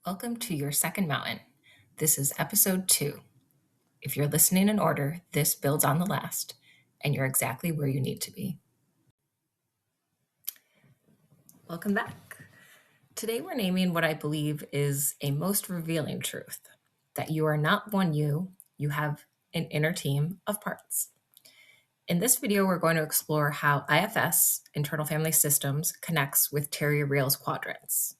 Welcome to your second mountain. This is episode 2. If you're listening in order, this builds on the last, and you're exactly where you need to be. Welcome back. Today we're naming what I believe is a most revealing truth, that you are not one you have an inner team of parts. In this video, we're going to explore how IFS, internal family systems, connects with Terry Reil's quadrants.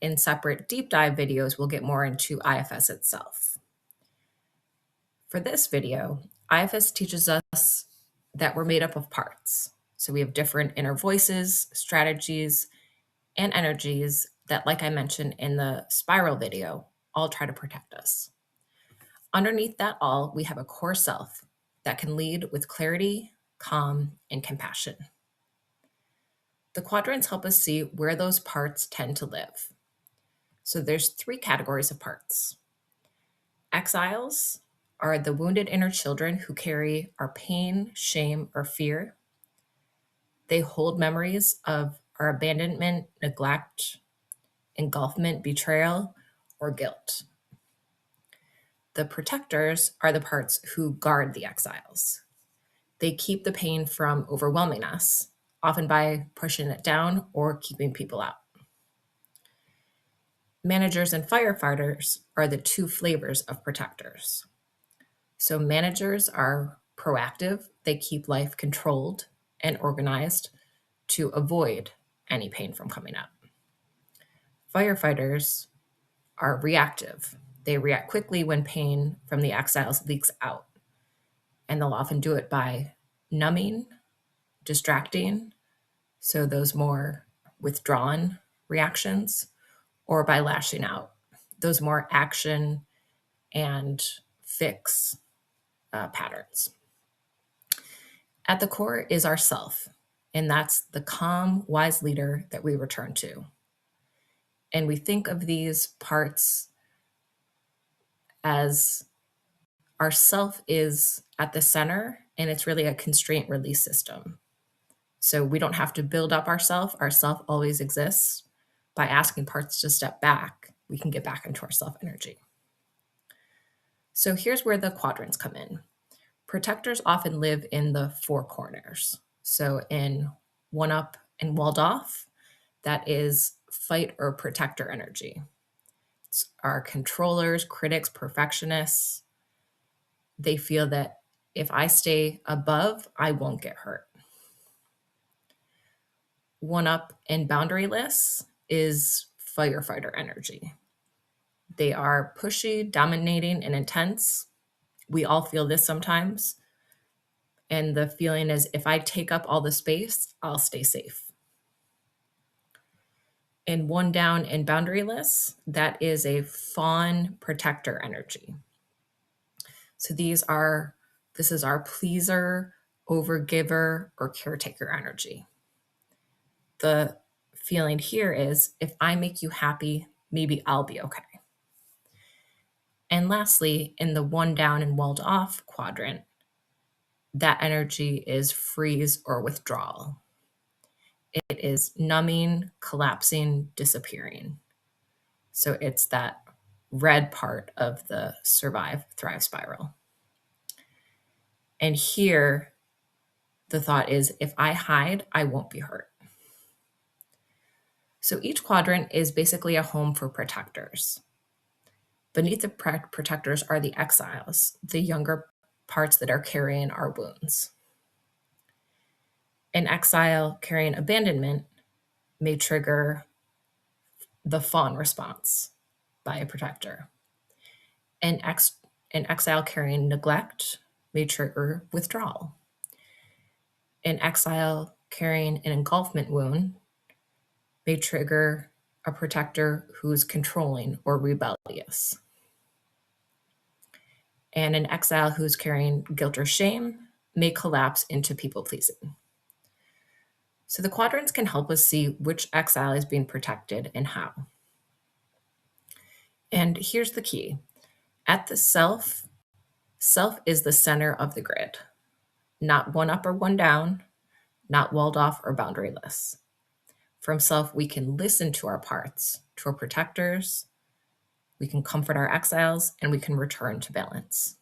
In separate deep dive videos, we'll get more into IFS itself. For this video, IFS teaches us that we're made up of parts. So we have different inner voices, strategies, and energies that, like I mentioned in the spiral video, all try to protect us. Underneath that all, we have a core self that can lead with clarity, calm, and compassion. The quadrants help us see where those parts tend to live. So there's 3 categories of parts. Exiles are the wounded inner children who carry our pain, shame, or fear. They hold memories of our abandonment, neglect, engulfment, betrayal, or guilt. The protectors are the parts who guard the exiles. They keep the pain from overwhelming us, often by pushing it down or keeping people out. Managers and firefighters are the 2 flavors of protectors. So managers are proactive. They keep life controlled and organized to avoid any pain from coming up. Firefighters are reactive. They react quickly when pain from the exiles leaks out. And they'll often do it by numbing, distracting, so those more withdrawn reactions, or by lashing out, those more action and fix patterns. At the core is our self, and that's the calm, wise leader that we return to. And we think of these parts as our self is at the center, and it's really a constraint release system. So we don't have to build up ourself. Our self always exists. By asking parts to step back, we can get back into our self energy. So here's where the quadrants come in. Protectors often live in the 4 corners. So in one up and walled off, that is fight or protector energy. It's our controllers, critics, perfectionists. They feel that if I stay above, I won't get hurt. One up and boundaryless is firefighter energy. They are pushy, dominating, and intense. We all feel this sometimes. And the feeling is if I take up all the space, I'll stay safe. And one down and boundaryless, that is a fawn protector energy. So this is our pleaser, overgiver, or caretaker energy. The feeling here is if I make you happy, maybe I'll be okay. And lastly, in the one down and walled off quadrant, that energy is freeze or withdrawal. It is numbing, collapsing, disappearing. So it's that red part of the survive, thrive spiral. And here, the thought is if I hide, I won't be hurt. So each quadrant is basically a home for protectors. Beneath the protectors are the exiles, the younger parts that are carrying our wounds. An exile carrying abandonment may trigger the fawn response by a protector. An exile carrying neglect may trigger withdrawal. An exile carrying an engulfment wound may trigger a protector who's controlling or rebellious. And an exile who's carrying guilt or shame may collapse into people-pleasing. So the quadrants can help us see which exile is being protected and how. And here's the key. At the self is the center of the grid, not one up or one down, not walled off or boundaryless. From self, we can listen to our parts, to our protectors, we can comfort our exiles, and we can return to balance.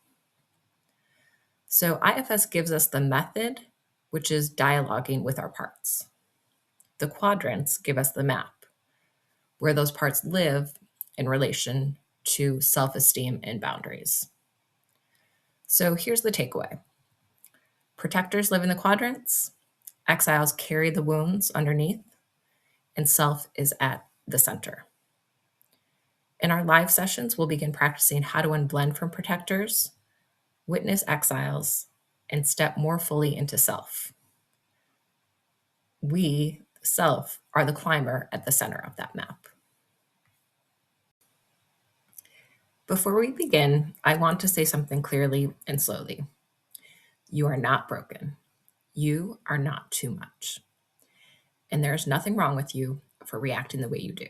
So IFS gives us the method, which is dialoguing with our parts. The quadrants give us the map, where those parts live in relation to self-esteem and boundaries. So here's the takeaway. Protectors live in the quadrants, exiles carry the wounds underneath, and self is at the center. In our live sessions, we'll begin practicing how to unblend from protectors, witness exiles, and step more fully into self. We, self, are the climber at the center of that map. Before we begin, I want to say something clearly and slowly. You are not broken. You are not too much. And there is nothing wrong with you for reacting the way you do.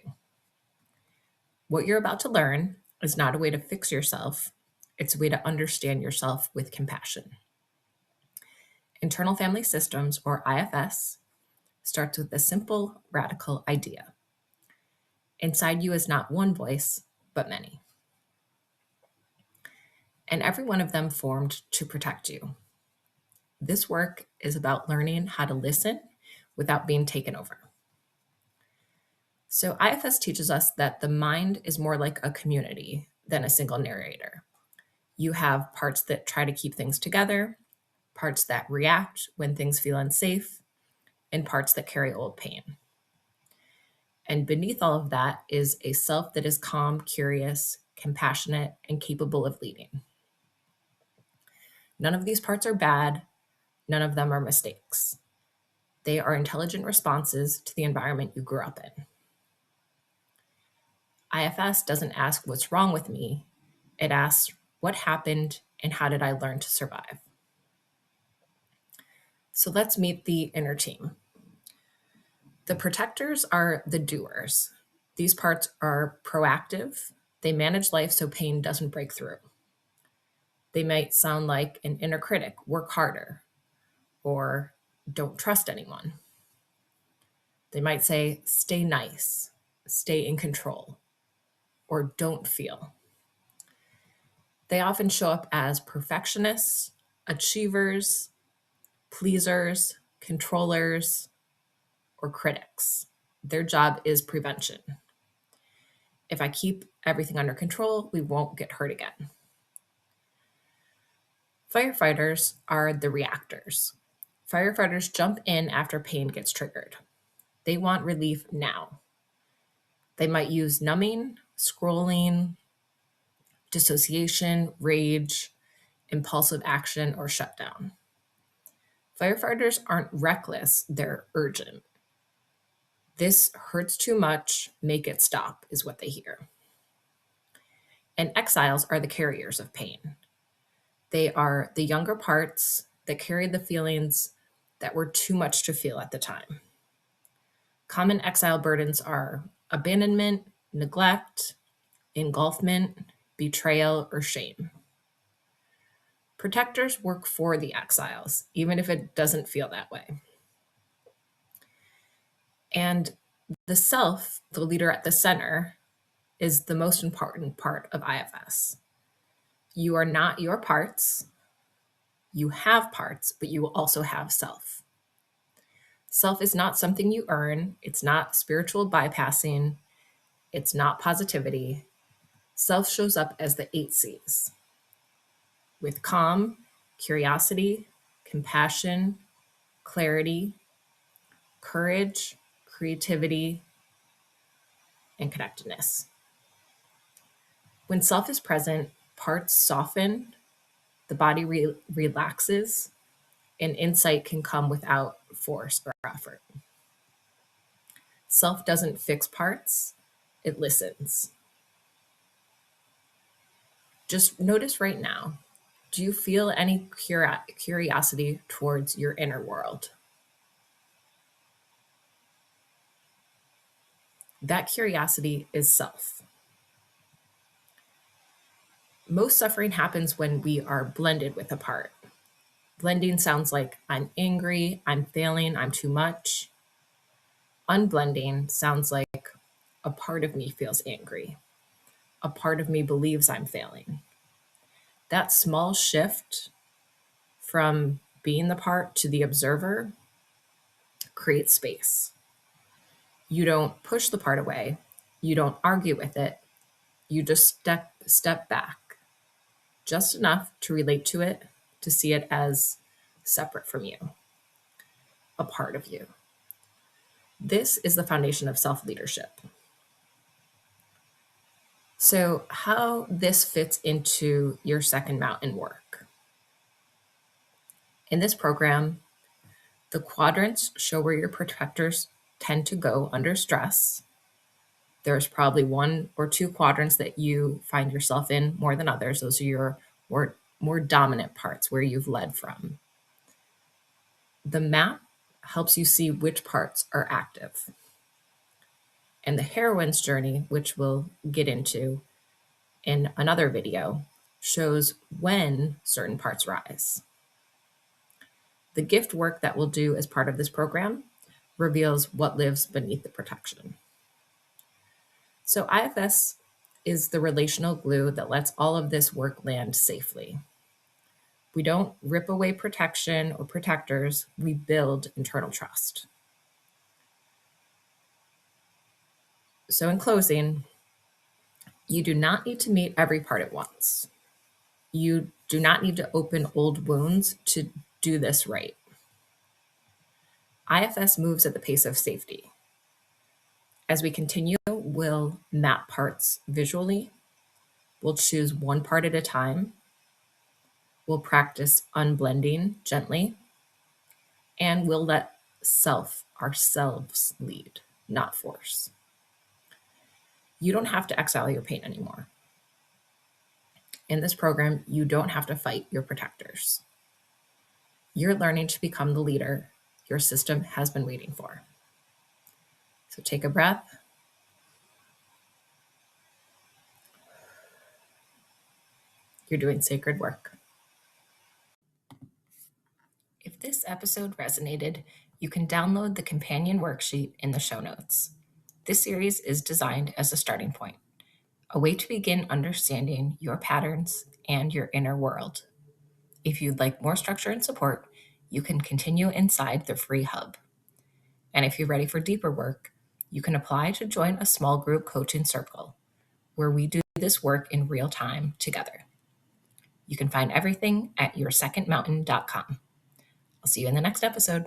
What you're about to learn is not a way to fix yourself. It's a way to understand yourself with compassion. Internal Family Systems, or IFS, starts with a simple, radical idea. Inside you is not one voice, but many. And every one of them formed to protect you. This work is about learning how to listen without being taken over. So IFS teaches us that the mind is more like a community than a single narrator. You have parts that try to keep things together, parts that react when things feel unsafe, and parts that carry old pain. And beneath all of that is a self that is calm, curious, compassionate, and capable of leading. None of these parts are bad. None of them are mistakes. They are intelligent responses to the environment you grew up in. IFS doesn't ask what's wrong with me. It asks what happened and how did I learn to survive? So let's meet the inner team. The protectors are the doers. These parts are proactive. They manage life so pain doesn't break through. They might sound like an inner critic, work harder, or don't trust anyone. They might say, stay nice, stay in control, or don't feel. They often show up as perfectionists, achievers, pleasers, controllers, or critics. Their job is prevention. If I keep everything under control, we won't get hurt again. Firefighters are the reactors. Firefighters jump in after pain gets triggered. They want relief now. They might use numbing, scrolling, dissociation, rage, impulsive action, or shutdown. Firefighters aren't reckless, they're urgent. This hurts too much, make it stop, is what they hear. And exiles are the carriers of pain. They are the younger parts that carry the feelings that were too much to feel at the time. Common exile burdens are abandonment, neglect, engulfment, betrayal, or shame. Protectors work for the exiles, even if it doesn't feel that way. And the self, the leader at the center, is the most important part of IFS. You are not your parts. You have parts, but you also have self. Self is not something you earn. It's not spiritual bypassing. It's not positivity. Self shows up as the 8 C's with calm, curiosity, compassion, clarity, courage, creativity, and connectedness. When self is present, parts soften, the body relaxes, and insight can come without force or effort. Self doesn't fix parts, it listens. Just notice right now, do you feel any curiosity towards your inner world? That curiosity is self. Most suffering happens when we are blended with a part. Blending sounds like I'm angry, I'm failing, I'm too much. Unblending sounds like a part of me feels angry. a part of me believes I'm failing. That small shift from being the part to the observer creates space. You don't push the part away. You don't argue with it. You just step back just enough to relate to it, to see it as separate from you, a part of you. This is the foundation of self-leadership. So, how this fits into your second mountain work. In this program, the quadrants show where your protectors tend to go under stress. There's probably one or two quadrants that you find yourself in more than others. Those are your more dominant parts where you've led from. The map helps you see which parts are active. And the heroine's journey, which we'll get into in another video, shows when certain parts rise. The gift work that we'll do as part of this program reveals what lives beneath the protection. So IFS is the relational glue that lets all of this work land safely. We don't rip away protection or protectors, we build internal trust. So in closing, you do not need to meet every part at once. You do not need to open old wounds to do this right. IFS moves at the pace of safety. As we continue, we'll map parts visually. We'll choose one part at a time. We'll practice unblending gently. And we'll let ourselves lead, not force. You don't have to exile your pain anymore. In this program, you don't have to fight your protectors. You're learning to become the leader your system has been waiting for. So take a breath. You're doing sacred work. If this episode resonated, you can download the companion worksheet in the show notes. This series is designed as a starting point, a way to begin understanding your patterns and your inner world. If you'd like more structure and support, you can continue inside the free hub. And if you're ready for deeper work, you can apply to join a small group coaching circle where we do this work in real time together. You can find everything at yoursecondmountain.com. I'll see you in the next episode.